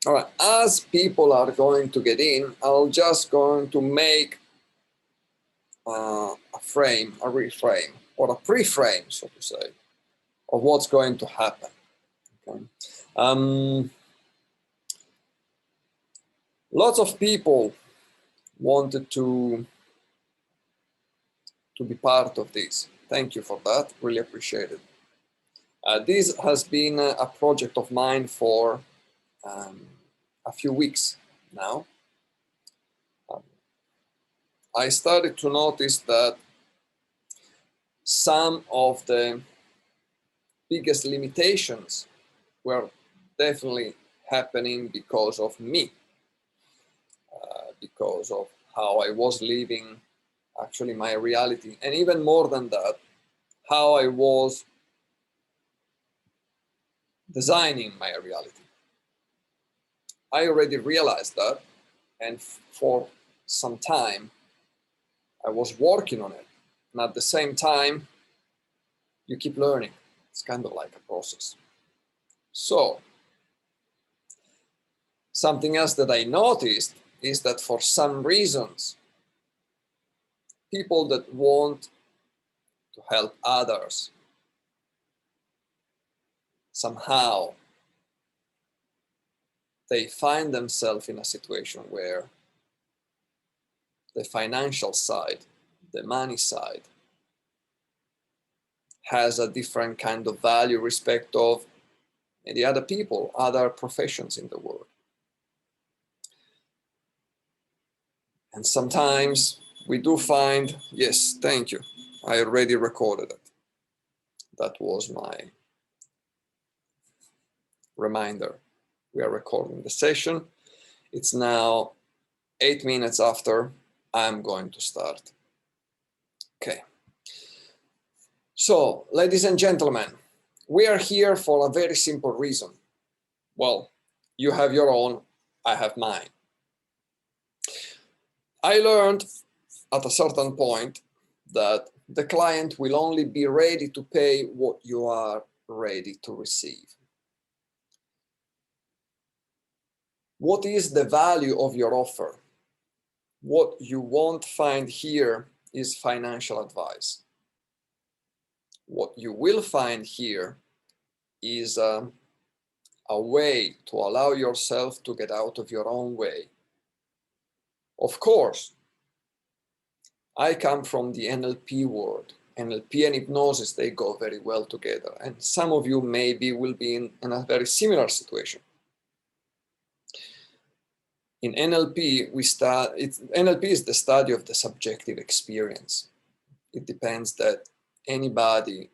All right, as people are going to get in, I'll just going to make a frame, a reframe, or a pre-frame, so to say, of what's going to happen. Okay. Lots of people wanted to be part of this. Thank you for that. Really appreciate it. This has been a project of mine for a few weeks now. I started to notice that some of the biggest limitations were definitely happening because of me, because of how I was living actually my reality, and even more than that, how I was designing my reality. I already realized that, and for some time I was working on it, and at the same time you keep learning. It's kind of like a process. So something else that I noticed is that for some reasons, people that want to help others somehow they find themselves in a situation where the financial side, the money side, has a different kind of value respect of the other people, other professions in the world. And sometimes we do find, yes, thank you, I already recorded it. That was my reminder. We are recording the session. It's now 8 minutes after. I'm going to start. Okay. So, ladies and gentlemen, we are here for a very simple reason. Well, you have your own, I have mine. I learned at a certain point that the client will only be ready to pay what you are ready to receive. What is the value of your offer? What you won't find here is financial advice. What you will find here is a way to allow yourself to get out of your own way. Of course, I come from the NLP world. NLP and hypnosis, they go very well together. And some of you maybe will be in a very similar situation. In NLP, NLP is the study of the subjective experience. It depends that anybody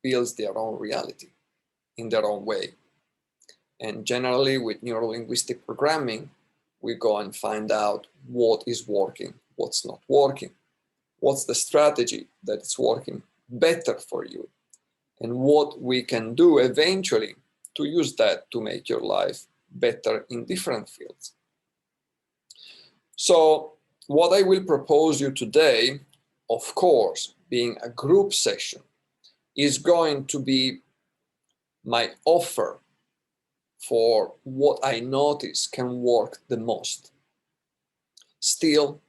builds their own reality in their own way. And generally with neuro-linguistic programming, we go and find out what is working, what's not working, what's the strategy that is working better for you, and what we can do eventually to use that to make your life better in different fields. So what I will propose you today, of course, being a group session, is going to be my offer for what I notice can work the most. Still,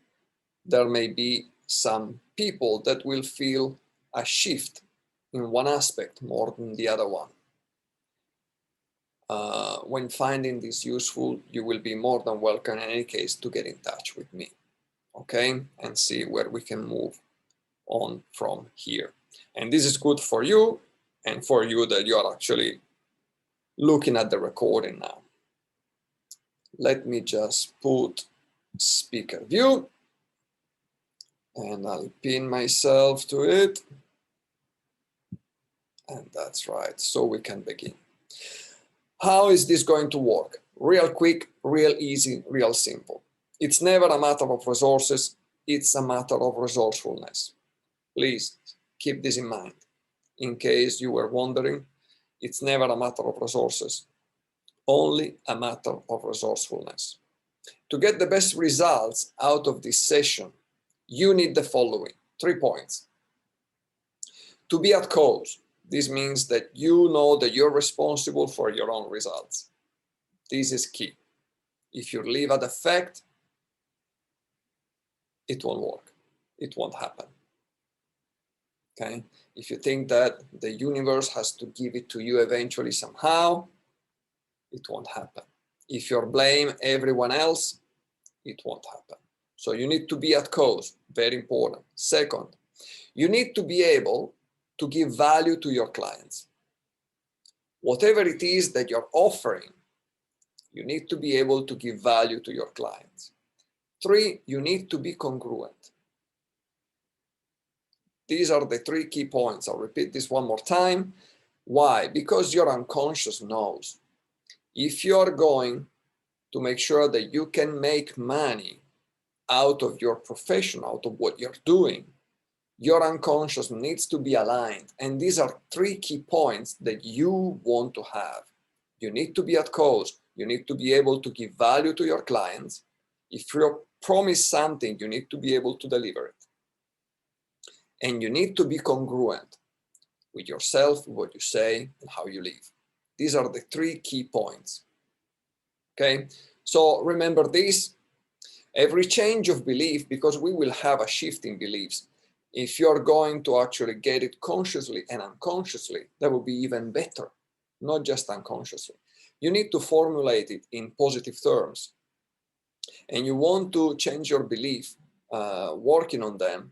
there may be some people that will feel a shift in one aspect more than the other one. When finding this useful, you will be more than welcome in any case to get in touch with me, okay? And see where we can move on from here. And this is good for you and for you that you are actually looking at the recording now. Let me just put speaker view and I'll pin myself to it. And that's right, so we can begin. How is this going to work? Real quick, real easy, real simple. It's never a matter of resources, it's a matter of resourcefulness. Please keep this in mind. In case you were wondering, it's never a matter of resources, only a matter of resourcefulness. To get the best results out of this session, you need the following 3 points. To be at cause. This means that you know that you're responsible for your own results. This is key. If you leave at the fact, it won't work. It won't happen. Okay? If you think that the universe has to give it to you eventually somehow, it won't happen. If you blame everyone else, it won't happen. So you need to be at cause, very important. Second, you need to be able to give value to your clients. Whatever it is that you're offering, you need to be able to give value to your clients. 3, you need to be congruent. These are the 3 key points. I'll repeat this one more time. Why? Because your unconscious knows. If you're going to make sure that you can make money out of your profession, out of what you're doing, your unconscious needs to be aligned. And these are 3 key points that you want to have. You need to be at cause. You need to be able to give value to your clients. If you promise something, you need to be able to deliver it. And you need to be congruent with yourself, what you say, and how you live. These are the 3 key points. Okay, so remember this. Every change of belief, because we will have a shift in beliefs, if you're going to actually get it consciously and unconsciously, that will be even better, not just unconsciously. You need to formulate it in positive terms. And you want to change your belief, working on them.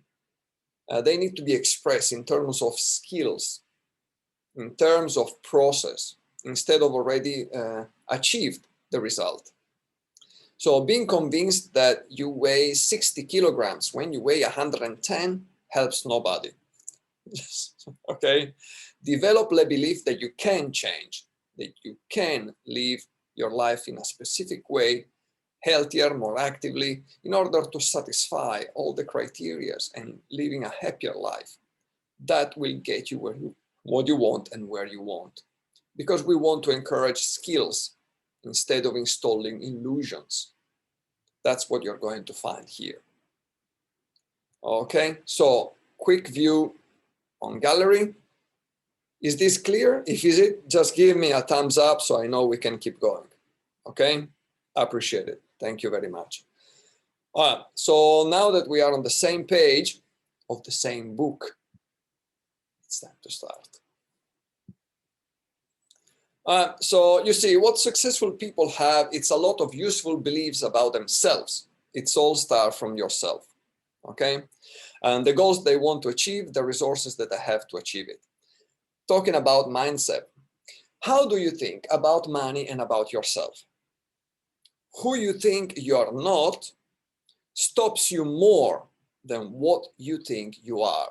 They need to be expressed in terms of skills, in terms of process, instead of already achieved the result. So being convinced that you weigh 60 kilograms when you weigh 110 helps nobody. Okay? Develop the belief that you can change, that you can live your life in a specific way, healthier, more actively, in order to satisfy all the criteria and living a happier life. That will get you what you want and where you want. Because we want to encourage skills instead of installing illusions. That's what you're going to find here. Okay, so quick view on gallery. Is this clear? If is it, just give me a thumbs up so I know we can keep going. Okay, I appreciate it. Thank you very much. All right, so now that we are on the same page of the same book, it's time to start. So you see, what successful people have, it's a lot of useful beliefs about themselves. It's all start from yourself, okay? And the goals they want to achieve, the resources that they have to achieve it. Talking about mindset, how do you think about money and about yourself? Who you think you're not stops you more than what you think you are.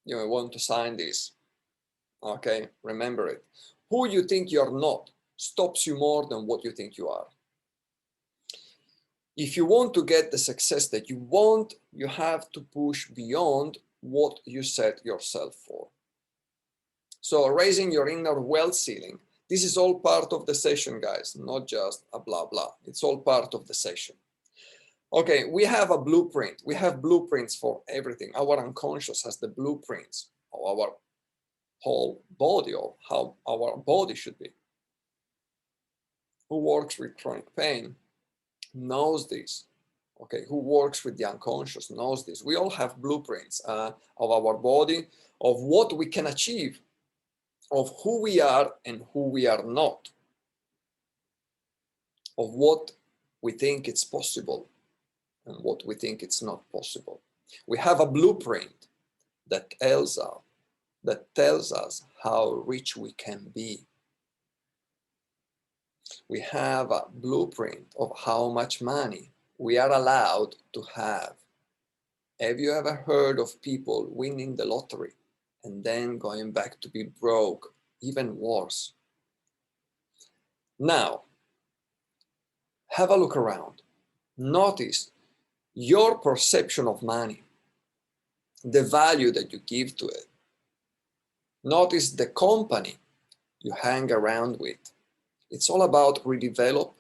You want to sign this. Okay, remember it. Who you think you're not stops you more than what you think you are. If you want to get the success that you want, you have to push beyond what you set yourself for. So raising your inner wealth ceiling, this is all part of the session, guys, not just a blah, blah. It's all part of the session. Okay, we have a blueprint. We have blueprints for everything. Our unconscious has the blueprints of our whole body, of how our body should be. Who works with chronic pain knows this. Okay, who works with the unconscious knows this. We all have blueprints of our body, of what we can achieve, of who we are and who we are not, of what we think it's possible and what we think it's not possible. We have a blueprint that tells us how rich we can be. We have a blueprint of how much money we are allowed to have. Have you ever heard of people winning the lottery and then going back to be broke? Even worse. Now, have a look around. Notice your perception of money, the value that you give to it. Notice the company you hang around with. It's all about redevelop,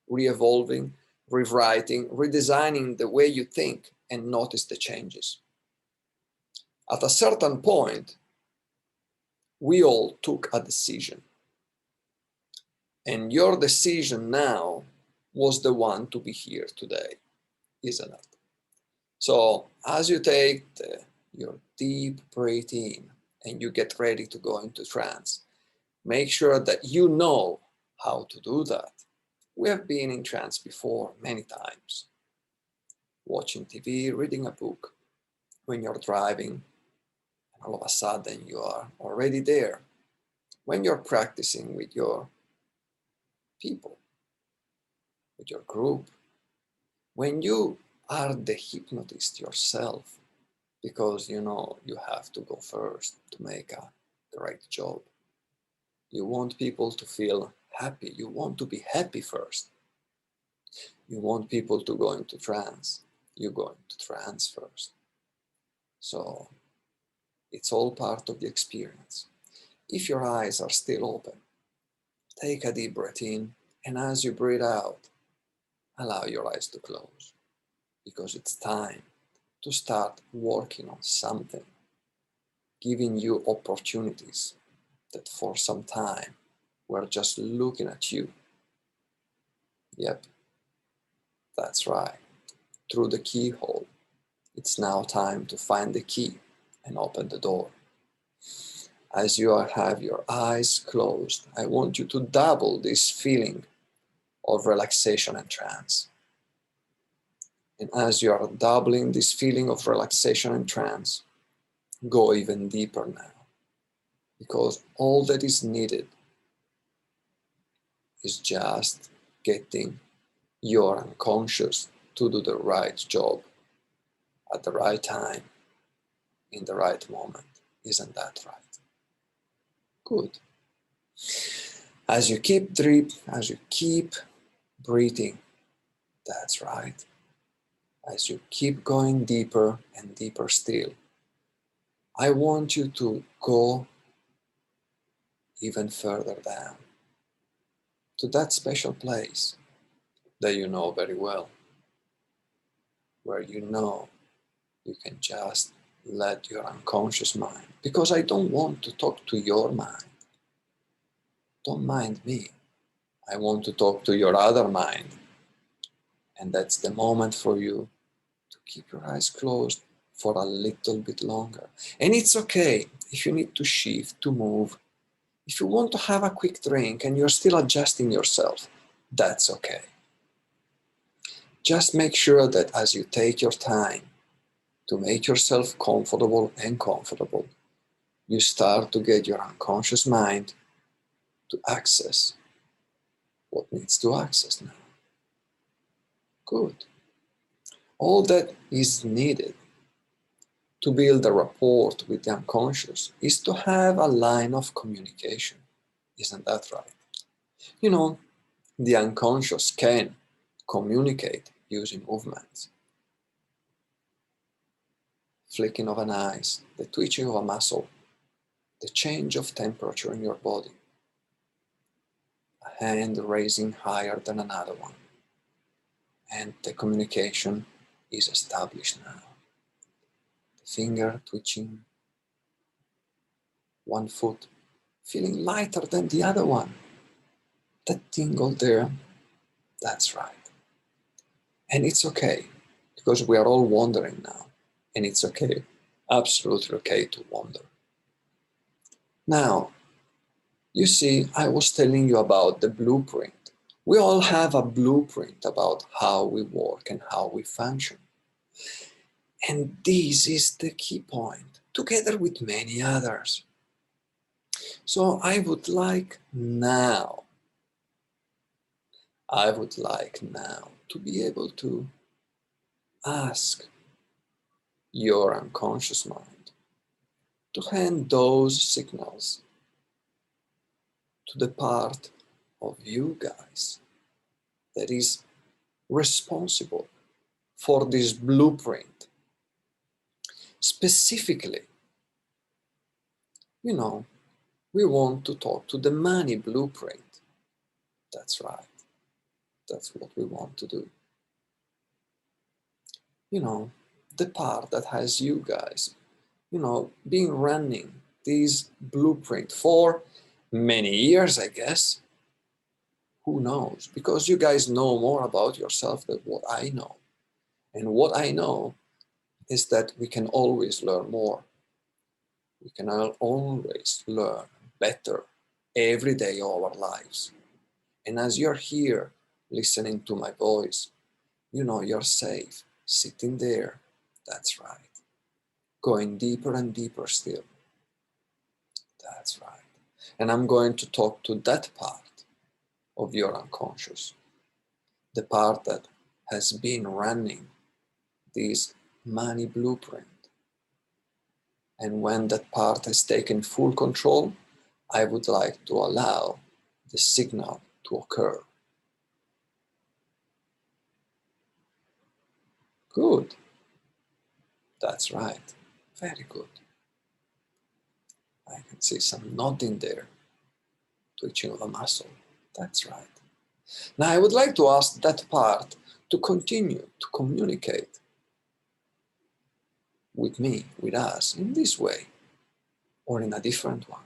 re-evolving, rewriting, redesigning the way you think, and notice the changes. At a certain point, we all took a decision. And your decision now was the one to be here today, isn't it? So as you take your deep breath in and you get ready to go into trance, make sure that you know how to do that. We have been in trance before many times. Watching TV, reading a book, when you're driving, and all of a sudden you are already there. When you're practicing with your people, with your group, when you are the hypnotist yourself, because you know you have to go first to make a great job. You want people to feel happy. You want to be happy first. You want people to go into trance. You go into trance first. So it's all part of the experience. If your eyes are still open, take a deep breath in, and as you breathe out, allow your eyes to close, because it's time to start working on something, giving you opportunities that for some time were just looking at you. Yep, that's right. Through the keyhole. It's now time to find the key and open the door. As you have your eyes closed, I want you to double this feeling of relaxation and trance. And as you are doubling this feeling of relaxation and trance, go even deeper now. Because all that is needed is just getting your unconscious to do the right job at the right time, in the right moment. Isn't that right? Good. As you keep breathing, that's right. As you keep going deeper and deeper still, I want you to go even further down to that special place that you know very well, where you know you can just let your unconscious mind, because I don't want to talk to your mind. Don't mind me. I want to talk to your other mind. And that's the moment for you to keep your eyes closed for a little bit longer. And it's okay if you need to shift, to move. If you want to have a quick drink and you're still adjusting yourself, that's okay. Just make sure that as you take your time to make yourself comfortable, you start to get your unconscious mind to access what needs to access now. Good. All that is needed to build a rapport with the unconscious is to have a line of communication. Isn't that right? You know, the unconscious can communicate using movements. Flicking of an eye, the twitching of a muscle, the change of temperature in your body, a hand raising higher than another one, and the communication is established now. The finger twitching, one foot feeling lighter than the other one. That tingle there, that's right. And it's okay, because we are all wandering now. And it's okay, absolutely okay to wander. Now, you see, I was telling you about the blueprint. We all have a blueprint about how we work and how we function. And this is the key point, together with many others. So I would like now to be able to ask your unconscious mind to hand those signals to the part of you guys that is responsible for this blueprint. Specifically, we want to talk to the money blueprint. That's right. That's what we want to do. The part that has you guys, been running this blueprint for many years, I guess. Who knows? Because you guys know more about yourself than what I know. And what I know is that we can always learn more. We can always learn better every day of our lives. And as you're here listening to my voice, you know you're safe, sitting there. That's right. Going deeper and deeper still. That's right. And I'm going to talk to that part of your unconscious, the part that has been running this money blueprint. And when that part has taken full control, I would like to allow the signal to occur. Good. That's right. Very good. I can see some nodding there, twitching of a muscle. That's right. Now I would like to ask that part to continue to communicate with me, with us, in this way, or in a different one.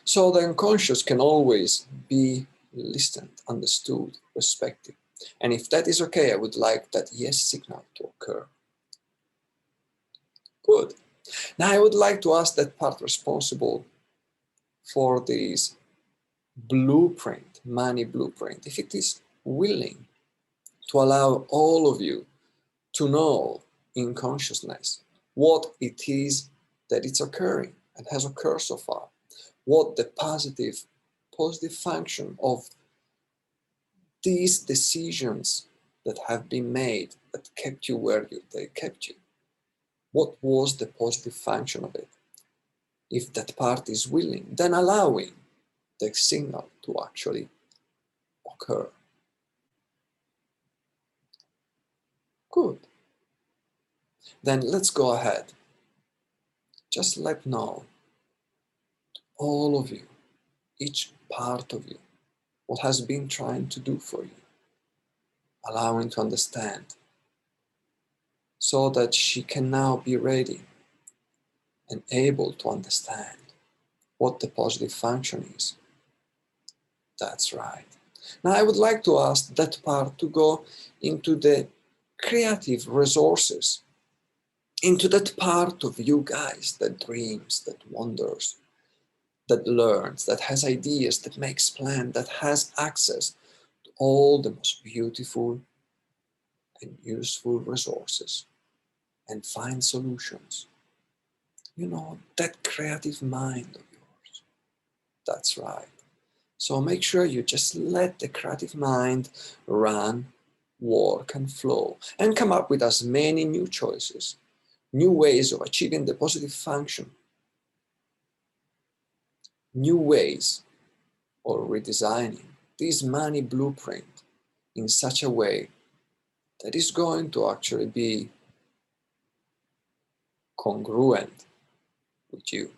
So the unconscious can always be listened, understood, respected. And if that is okay, I would like that yes signal to occur. Good. Now I would like to ask that part responsible for this blueprint, money blueprint, if it is willing to allow all of you to know in consciousness what it is that it's occurring and has occurred so far, what the positive function of these decisions that have been made that kept you where they kept you. What was the positive function of it? If that part is willing, then allowing the signal to actually occur. Good. Then let's go ahead. Just let know, all of you, each part of you, what has been trying to do for you, allowing to understand, so that she can now be ready and able to understand what the positive function is. That's right. Now I would like to ask that part to go into the creative resources, into that part of you guys that dreams, that wonders, that learns, that has ideas, that makes plans, that has access to all the most beautiful and useful resources and find solutions. You know, that creative mind of yours. That's right. So make sure you just let the creative mind run, work, and flow, and come up with as many new choices, new ways of achieving the positive function, new ways of redesigning this money blueprint in such a way that is going to actually be congruent with you.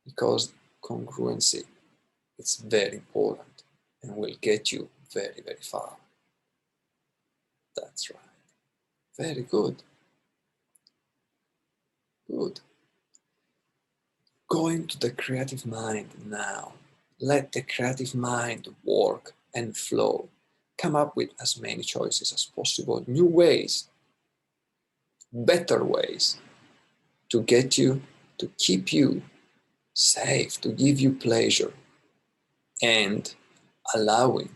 Because congruency is very important and will get you very, very far. That's right. Very good. Good. Go into the creative mind now. Let the creative mind work and flow. Come up with as many choices as possible, new ways, better ways to get you, to keep you safe, to give you pleasure, and allowing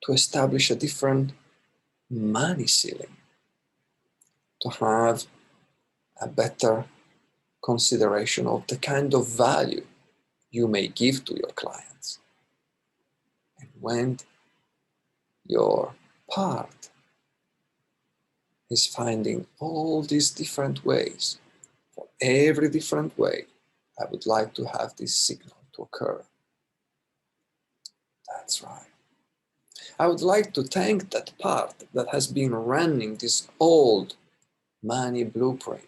to establish a different money ceiling, to have a better consideration of the kind of value you may give to your clients. And when your part is finding all these different ways, for every different way, I would like to have this signal to occur. That's right. I would like to thank that part that has been running this old money blueprint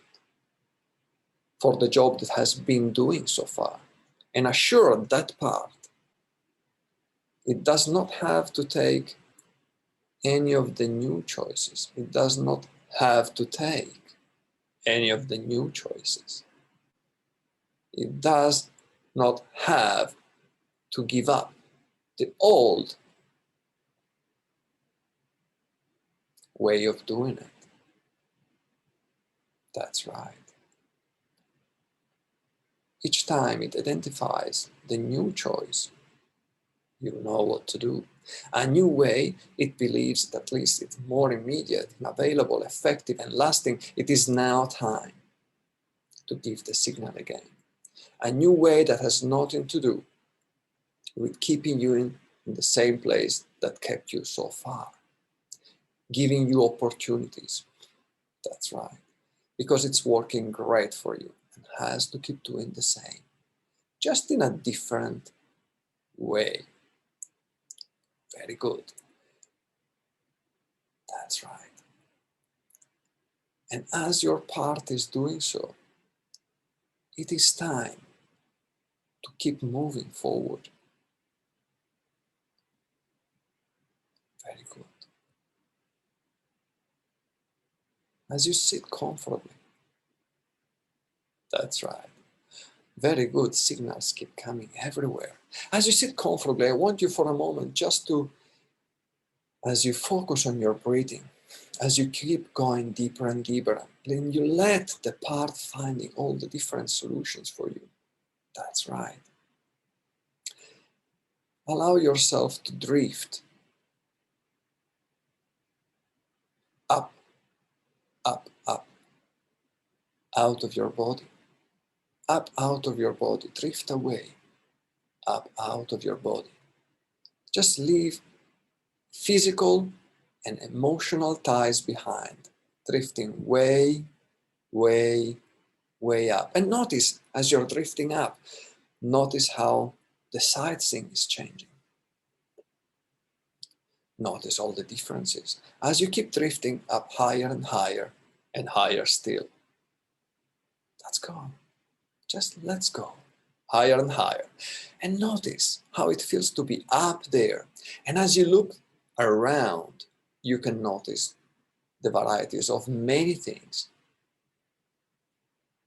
for the job that has been doing so far, and assure that part it does not have to take any of the new choices. It does not have to take any of the new choices. It does not have to give up the old way of doing it. That's right. Each time it identifies the new choice, you know what to do. A new way, it believes that at least it's more immediate and available, effective and lasting. It is now time to give the signal again. A new way that has nothing to do with keeping you in the same place that kept you so far. Giving you opportunities. That's right. Because it's working great for you and has to keep doing the same. Just in a different way. Very good. That's right. And as your part is doing so, it is time to keep moving forward. Very good. As you sit comfortably. That's right. Very good. Signals keep coming everywhere. As you sit comfortably, I want you for a moment just to, as you focus on your breathing, as you keep going deeper and deeper, then you let the part finding all the different solutions for you. That's right. Allow yourself to drift up, up, up, out of your body, up out of your body, drift away, up out of your body. Just leave physical and emotional ties behind, drifting way, way, way up. And notice as you're drifting up, notice how the sightseeing is changing. Notice all the differences as you keep drifting up higher and higher and higher still. Let's go. Just let's go. Higher and higher. And notice how it feels to be up there. And as you look around, you can notice the varieties of many things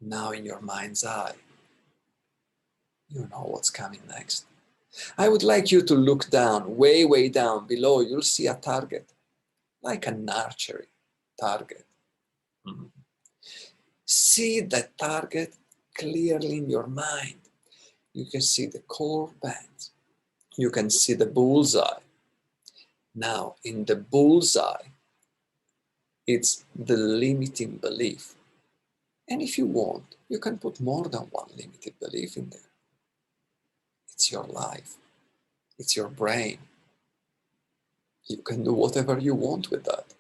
now in your mind's eye. You know what's coming next. I would like you to look down, way, way down below. You'll see a target, like an archery target. Mm-hmm. See that target clearly in your mind. You can see the color bands. You can see the bullseye. Now, in the bullseye, it's the limiting belief. And if you want, you can put more than one limited belief in there. It's your life. It's your brain. You can do whatever you want with that.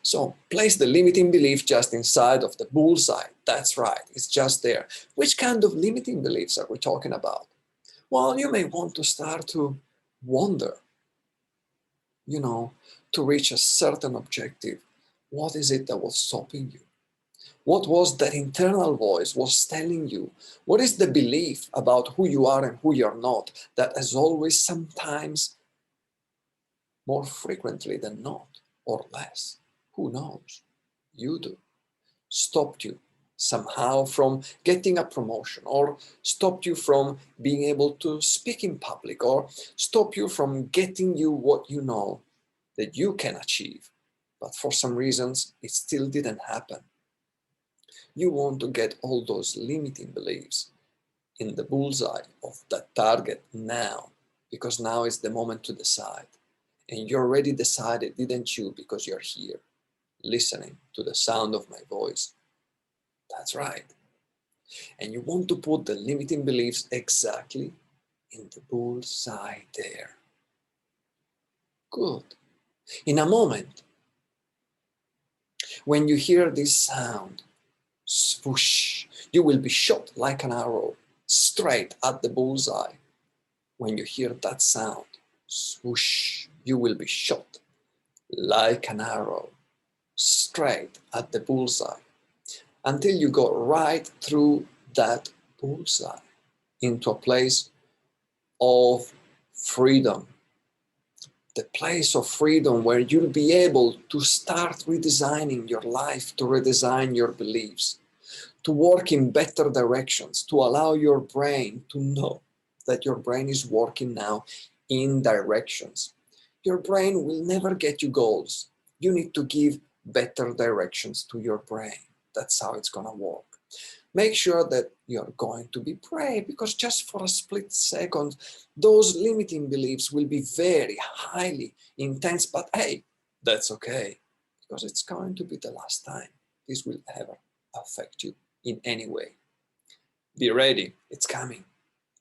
So place the limiting belief just inside of the bullseye. That's right, it's just there. Which kind of limiting beliefs are we talking about? Well, you may want to start to wonder, to reach a certain objective. What is it that was stopping you? What was that internal voice was telling you? What is the belief about who you are and who you're not that has always, sometimes, more frequently than not, or less, who knows? You do. Stopped you somehow from getting a promotion, or stopped you from being able to speak in public, or stopped you from getting you what you know that you can achieve. But for some reasons, it still didn't happen. You want to get all those limiting beliefs in the bullseye of that target now, because now is the moment to decide. And you already decided, didn't you? Because you're here, listening to the sound of my voice. That's right. And you want to put the limiting beliefs exactly in the bullseye there. Good. In a moment, when you hear this sound, swoosh, you will be shot like an arrow straight at the bullseye. When you hear that sound, swoosh, you will be shot like an arrow straight at the bullseye until you go right through that bullseye into a place of freedom. The place of freedom where you'll be able to start redesigning your life, to redesign your beliefs, to work in better directions, to allow your brain to know that your brain is working now in directions. Your brain will never get you goals. You need to give better directions to your brain. That's how it's gonna work. Make sure that you're going to be brave, because just for a split second, those limiting beliefs will be very highly intense, but hey, that's okay, because it's going to be the last time this will ever affect you in any way. Be ready, it's coming.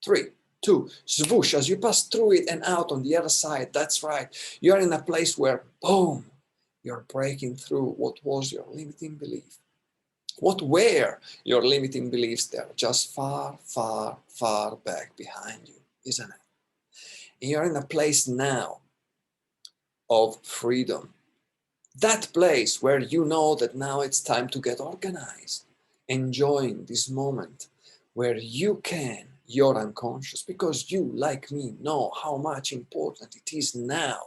3, 2, swoosh, as you pass through it and out on the other side. That's right. You're in a place where, boom, you're breaking through what was your limiting belief. What were your limiting beliefs? They're just far, far, far back behind you, isn't it? And you're in a place now of freedom. That place where you know that now it's time to get organized, enjoying this moment where you can, you're unconscious, because you, like me, know how much important it is now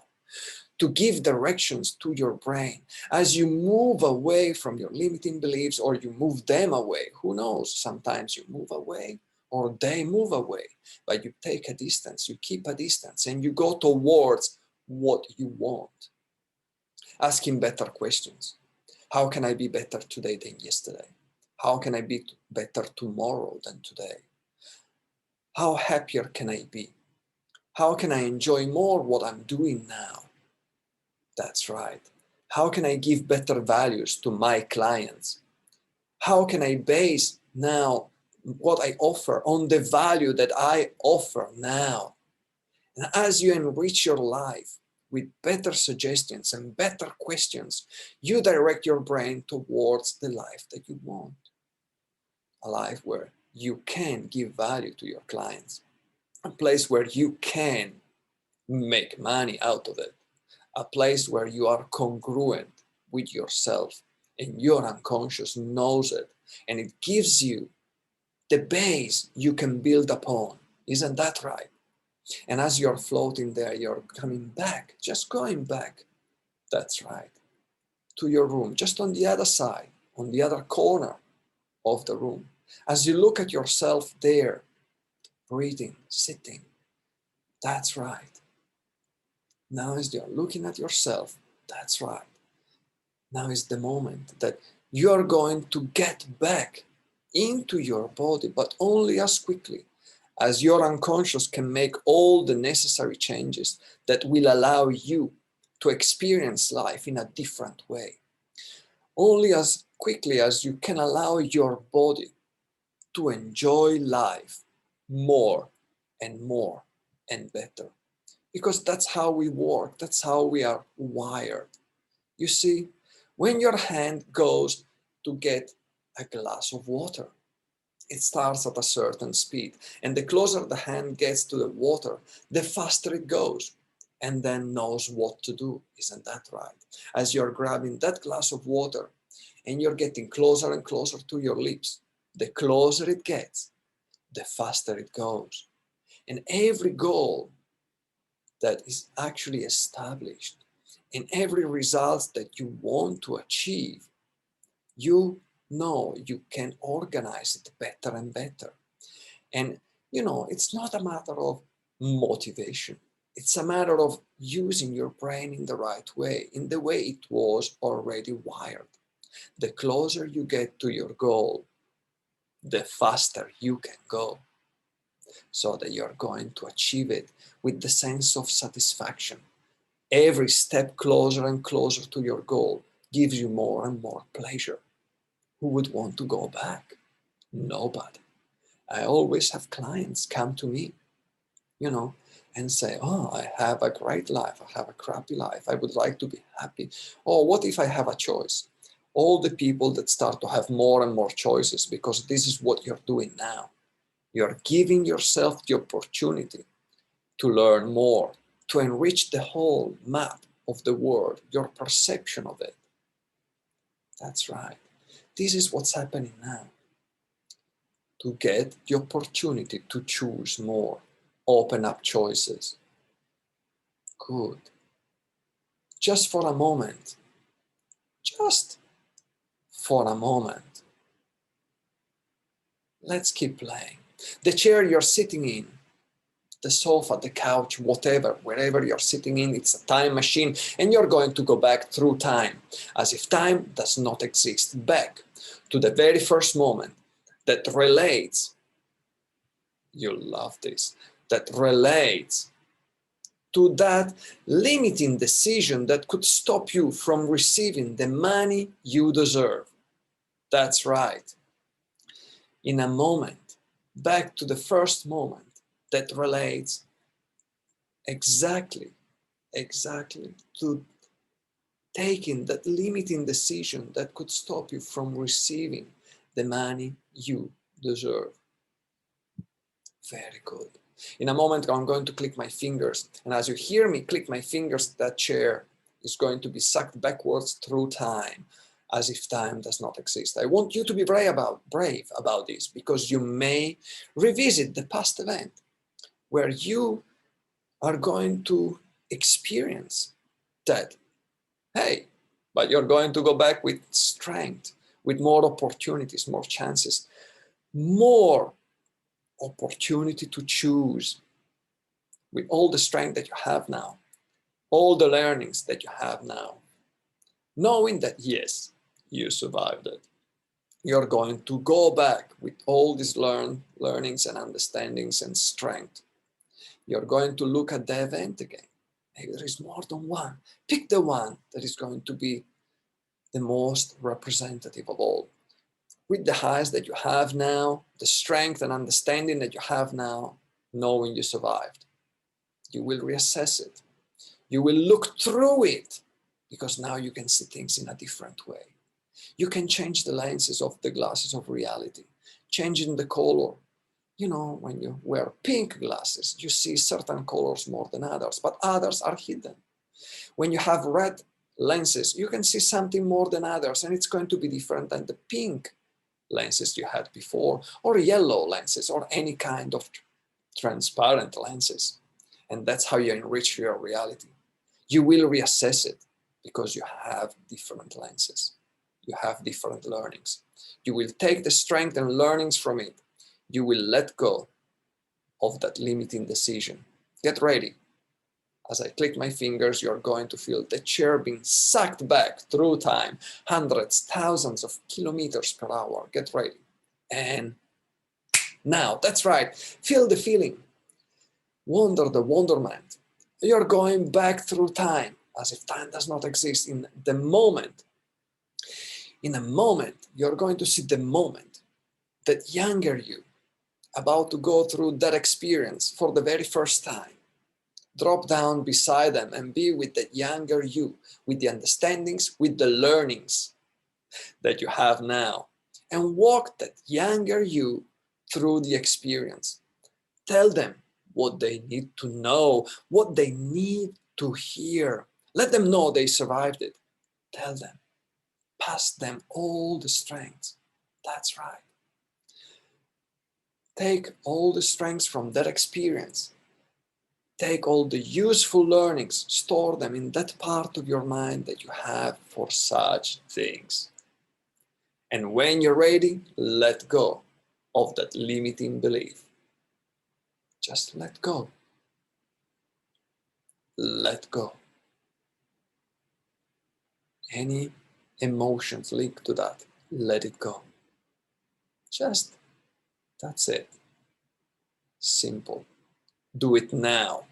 to give directions to your brain. As you move away from your limiting beliefs, or you move them away, who knows, sometimes you move away or they move away, but you take a distance, you keep a distance, and you go towards what you want. Asking better questions. How can I be better today than yesterday? How can I be better tomorrow than today? How happier can I be? How can I enjoy more what I'm doing now? That's right. How can I give better values to my clients? How can I base now what I offer on the value that I offer now? And as you enrich your life with better suggestions and better questions, you direct your brain towards the life that you want. A life where you can give value to your clients. A place where you can make money out of it. A place where you are congruent with yourself, and your unconscious knows it, and it gives you the base you can build upon. Isn't that right? And as you're floating there, you're coming back, just going back. That's right. To your room, just on the other side, on the other corner of the room. As you look at yourself there, breathing, sitting. That's right. Now as you're looking at yourself, that's right. Now is the moment that you're going to get back into your body, but only as quickly as your unconscious can make all the necessary changes that will allow you to experience life in a different way. Only as quickly as you can allow your body to enjoy life more and more and better. Because that's how we work, that's how we are wired. You see, when your hand goes to get a glass of water, it starts at a certain speed. And the closer the hand gets to the water, the faster it goes, and then knows what to do. Isn't that right? As you're grabbing that glass of water and you're getting closer and closer to your lips, the closer it gets, the faster it goes. And every goal that is actually established, in every result that you want to achieve, you know you can organize it better and better. And it's not a matter of motivation. It's a matter of using your brain in the right way, in the way it was already wired. The closer you get to your goal, the faster you can go, so that you're going to achieve it with the sense of satisfaction. Every step closer and closer to your goal gives you more and more pleasure. Who would want to go back? Nobody. I always have clients come to me, and say, oh, I have a great life. I have a crappy life. I would like to be happy. Oh, what if I have a choice? All the people that start to have more and more choices, because this is what you're doing now. You're giving yourself the opportunity to learn more, to enrich the whole map of the world, your perception of it. That's right. This is what's happening now. To get the opportunity to choose more, open up choices. Good. Just for a moment, just for a moment, let's keep playing. The chair you're sitting in, the sofa, the couch, whatever, wherever you're sitting in, it's a time machine, and you're going to go back through time, as if time does not exist, back to the very first moment that relates, you'll love this, that relates to that limiting decision that could stop you from receiving the money you deserve. That's right. In a moment, back to the first moment that relates exactly to taking that limiting decision that could stop you from receiving the money you deserve. Very good. In a moment, I'm going to click my fingers, and as you hear me click my fingers, that chair is going to be sucked backwards through time, as if time does not exist. I want you to be brave about this, because you may revisit the past event where you are going to experience that, hey, but you're going to go back with strength, with more opportunities, more chances, more opportunity to choose, with all the strength that you have now, all the learnings that you have now, knowing that yes, you survived it. You're going to go back with all these learnings and understandings and strength. You're going to look at the event again. Maybe there is more than one. Pick the one that is going to be the most representative of all. With the highs that you have now, the strength and understanding that you have now, knowing you survived, you will reassess it. You will look through it, because now you can see things in a different way. You can change the lenses of the glasses of reality, changing the color. You know, when you wear pink glasses, you see certain colors more than others, but others are hidden. When you have red lenses, you can see something more than others, and it's going to be different than the pink lenses you had before, or yellow lenses, or any kind of transparent lenses. And that's how you enrich your reality. You will reassess it because you have different lenses. You have different learnings. You will take the strength and learnings from it. You will let go of that limiting decision. Get ready. As I click my fingers, you're going to feel the chair being sucked back through time, hundreds, thousands of kilometers per hour. Get ready. And now, that's right, feel the feeling. Wonder the wonderment. You're going back through time, as if time does not exist in the moment. In a moment, you're going to see the moment that younger you, about to go through that experience for the very first time. Drop down beside them and be with that younger you, with the understandings, with the learnings that you have now, and walk that younger you through the experience. Tell them what they need to know, what they need to hear. Let them know they survived it. Tell them. Pass them all the strengths. That's right. Take all the strengths from that experience. Take all the useful learnings, store them in that part of your mind that you have for such things. And when you're ready, let go of that limiting belief. Just let go. Let go. Any emotions linked to that, let it go. Just, that's it. Simple. Do it now.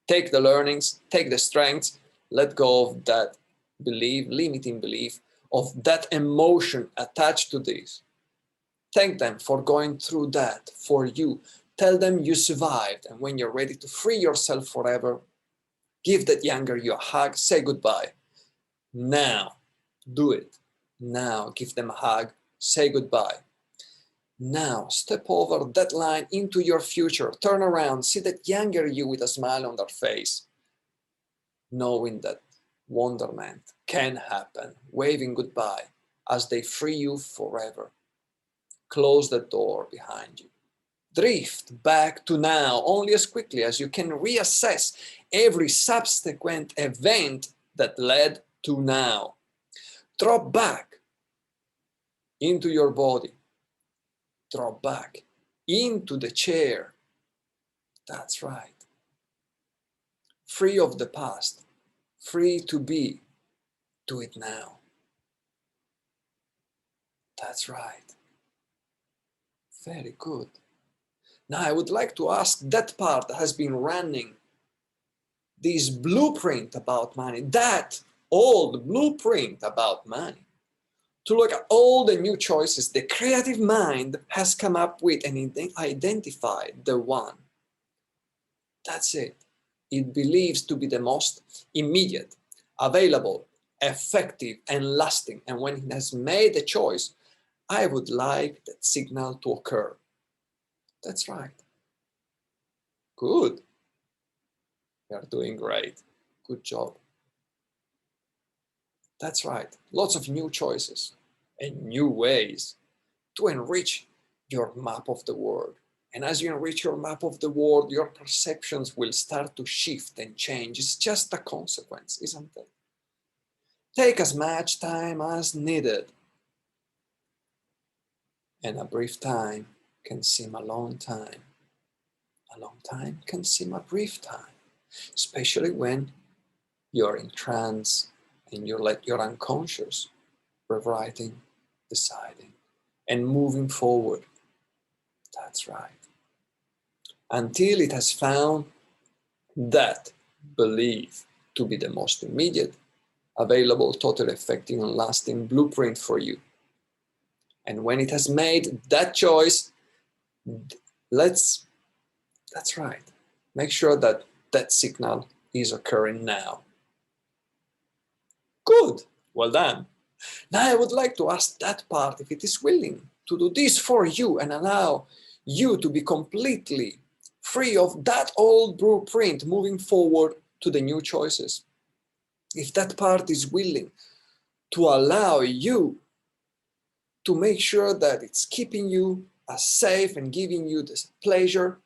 Take the learnings, take the strengths, let go of that belief, limiting belief, of that emotion attached to this. Thank them for going through that for you. Tell them you survived, and when you're ready to free yourself forever, give that younger you a hug, say goodbye. Now, do it. Now, give them a hug, say goodbye. Now, step over that line into your future. Turn around, see that younger you with a smile on their face, knowing that wonderment can happen, waving goodbye as they free you forever. Close the door behind you. Drift back to now only as quickly as you can reassess every subsequent event that led to now. Drop back into your body. Drop back into the chair. That's right. Free of the past, free to be. Do it now. That's right. Very good. Now I would like to ask that part that has been running this blueprint about money, that old blueprint about money, to look at all the new choices the creative mind has come up with and identified the one. That's it. It believes to be the most immediate, available, effective, and lasting. And when it has made a choice, I would like that signal to occur. That's right. Good. You are doing great. Good job. That's right. Lots of new choices and new ways to enrich your map of the world. And as you enrich your map of the world, your perceptions will start to shift and change. It's just a consequence, isn't it? Take as much time as needed. And a brief time can seem a long time. A long time can seem a brief time, especially when you're in trance and you let your unconscious rewriting, deciding, and moving forward. That's right. Until it has found that belief to be the most immediate, available, totally effective, and lasting blueprint for you. And when it has made that choice, that's right. Make sure that that signal is occurring now. Good. Well done. Now I would like to ask that part if it is willing to do this for you and allow you to be completely free of that old blueprint moving forward to the new choices. If that part is willing to allow you to make sure that it's keeping you as safe and giving you this pleasure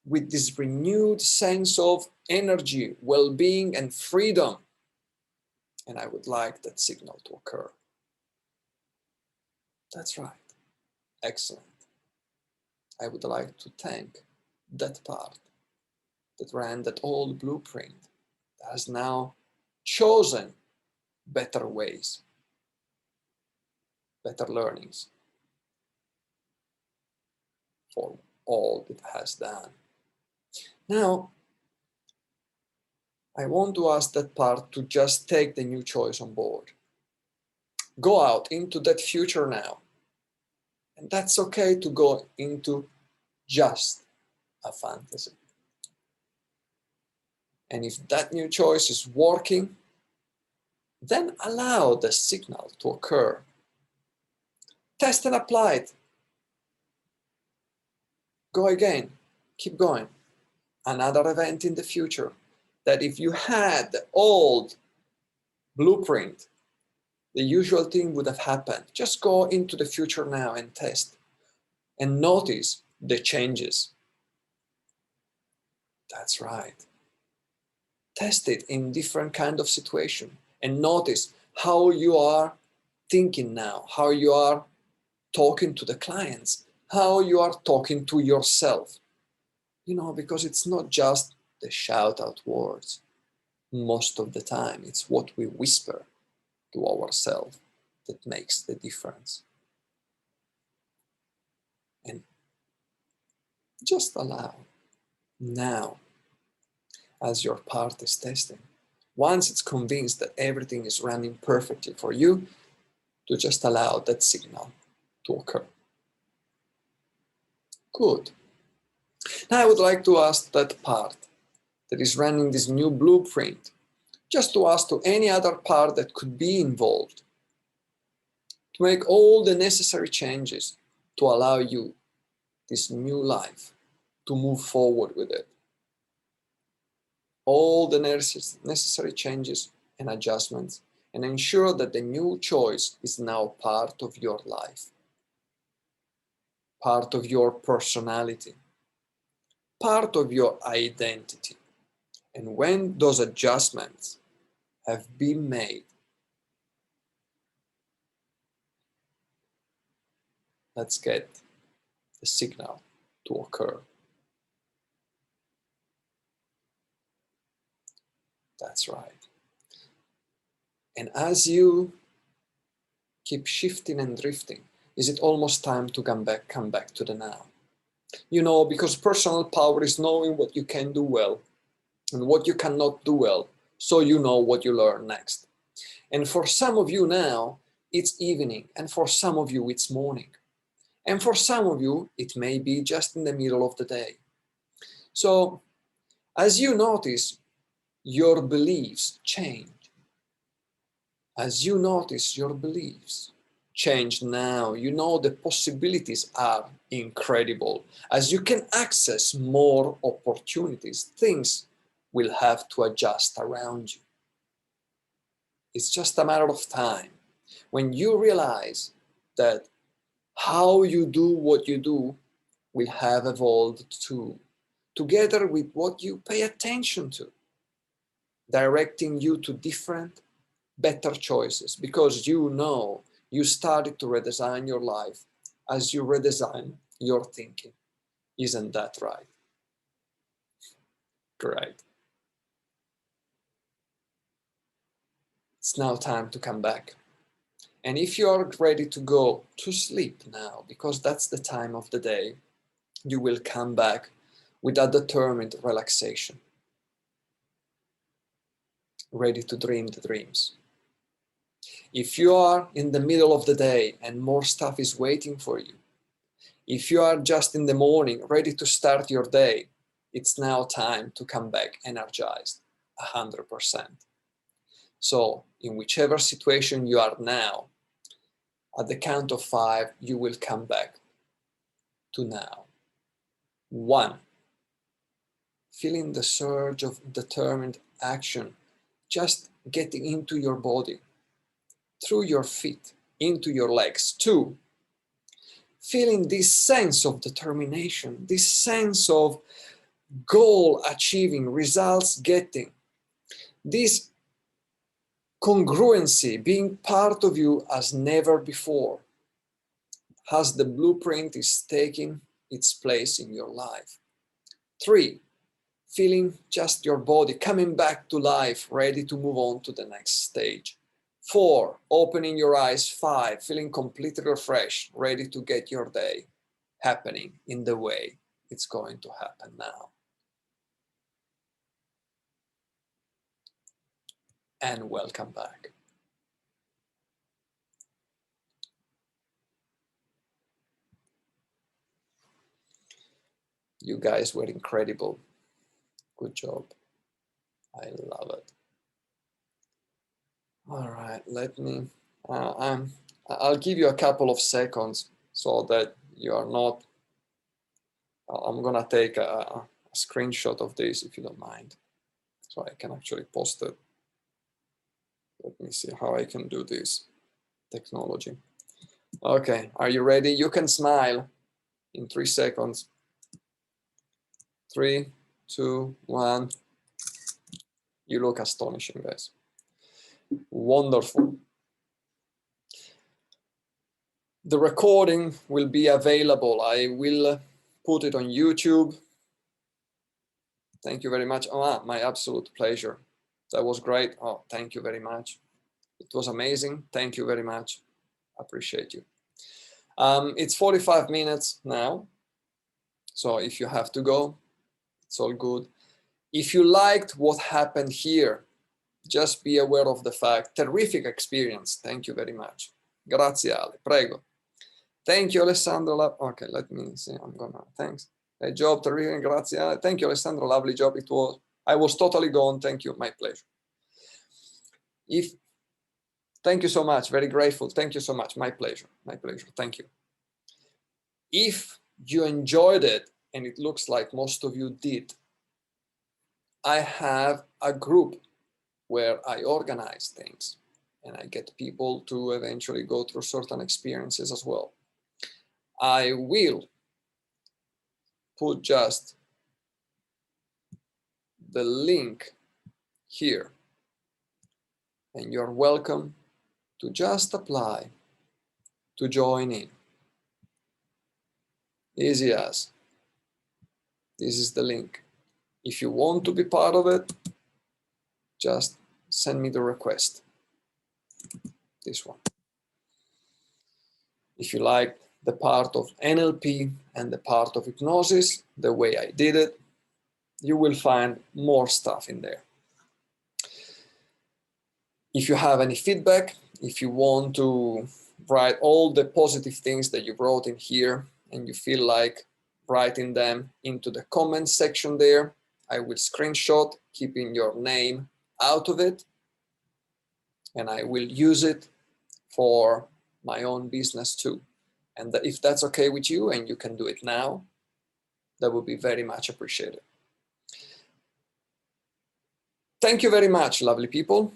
with this renewed sense of energy, well-being, and freedom. And I would like that signal to occur. That's right. Excellent. I would like to thank that part that ran that old blueprint that has now chosen better ways, better learnings for all it has done. Now, I want to ask that part to just take the new choice on board. Go out into that future now. And that's okay to go into just a fantasy. And if that new choice is working, then allow the signal to occur. Test and apply it. Go again. Keep going. Another event in the future that if you had the old blueprint, the usual thing would have happened. Just go into the future now and test and notice the changes. That's right. Test it in different kind of situation and notice how you are thinking now, how you are talking to the clients, how you are talking to yourself. You know, because it's not just the shout out words. Most of the time, it's what we whisper to ourselves that makes the difference. And just allow now, as your part is testing, once it's convinced that everything is running perfectly for you, to just allow that signal to occur. Good. Now I would like to ask that part that is running this new blueprint, just to ask to any other part that could be involved, to make all the necessary changes to allow you this new life to move forward with it. All the necessary changes and adjustments, and ensure that the new choice is now part of your life, part of your personality, part of your identity. And when those adjustments have been made, let's get the signal to occur. That's right. And as you keep shifting and drifting, is it almost time to come back to the now? You know, because personal power is knowing what you can do well and what you cannot do well, so you know what you learn next. And for some of you now, it's evening, and for some of you, it's morning. And for some of you, it may be just in the middle of the day. So as you notice, your beliefs change. As you notice your beliefs change now, you know the possibilities are incredible. As you can access more opportunities, things will have to adjust around you. It's just a matter of time. When you realize that how you do what you do will have evolved too, together with what you pay attention to, directing you to different, better choices, because you know you started to redesign your life as you redesign your thinking. Isn't that right? Great. It's now time to come back. And if you are ready to go to sleep now, because that's the time of the day, you will come back with a determined relaxation, ready to dream the dreams. If you are in the middle of the day and more stuff is waiting for you, if you are just in the morning ready to start your day, it's now time to come back energized 100%. So in whichever situation you are now, at the count of 5, you will come back to now. 1, feeling the surge of determined action, just getting into your body, through your feet, into your legs. 2, feeling this sense of determination, this sense of goal achieving, results getting, this congruency being part of you as never before, as the blueprint is taking its place in your life. 3, feeling just your body coming back to life, ready to move on to the next stage. 4, opening your eyes. 5, feeling completely refreshed, ready to get your day happening in the way it's going to happen now. And welcome back. You guys were incredible. Good job. I love it. All right, let me, I'll give you a couple of seconds so that you are not, I'm gonna take a screenshot of this if you don't mind, so I can actually post it. Let me see how I can do this technology. Okay, are you ready? You can smile in 3 seconds. 3, 2, 1. You look astonishing, guys. Wonderful. The recording will be available. I will put it on YouTube. Thank you very much. Oh, my absolute pleasure. That was great. Oh, thank you very much. It was amazing. Thank you very much. Appreciate you. It's 45 minutes now. So if you have to go, it's all good. If you liked what happened here, just be aware of the fact. Terrific experience. Thank you very much. Grazie Ale. Prego. Thank you, Alessandro. Okay, let me see. I'm gonna. Thanks. A job, terrific. Grazie Ale. Thank you, Alessandro. Lovely job. It was. I was totally gone. Thank you. My pleasure. Thank you so much. Very grateful. Thank you so much. My pleasure. My pleasure. Thank you. If you enjoyed it, and it looks like most of you did, I have a group where I organize things and I get people to eventually go through certain experiences as well. I will put just the link here, and you're welcome to just apply to join in. Easy as. This is the link. If you want to be part of it, just send me the request. This one. If you like the part of NLP and the part of hypnosis, the way I did it, you will find more stuff in there. If you have any feedback, if you want to write all the positive things that you wrote in here and you feel like writing them into the comments section there, I will screenshot, keeping your name out of it, and I will use it for my own business too. And if that's okay with you and you can do it now, that would be very much appreciated. Thank you very much, lovely people.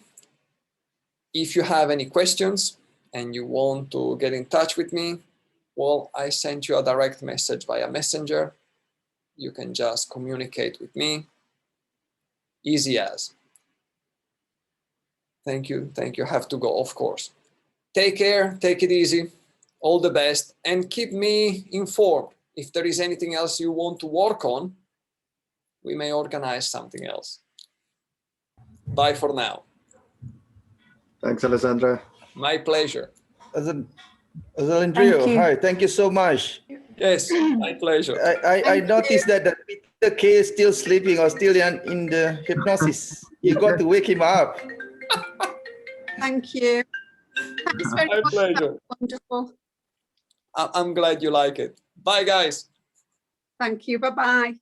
If you have any questions and you want to get in touch with me, well, I sent you a direct message via Messenger. You can just communicate with me. Easy as. Thank you. Thank you. I have to go, of course. Take care. Take it easy. All the best. And keep me informed. If there is anything else you want to work on, we may organize something else. Bye for now. Thanks, Alessandro. My pleasure. Alessandro, hi, thank you so much. Yes, my pleasure. I noticed that Peter K is still sleeping or still in the hypnosis. You got to wake him up. Thank you. Thanks very much. My pleasure. Wonderful. I'm glad you like it. Bye, guys. Thank you. Bye-bye.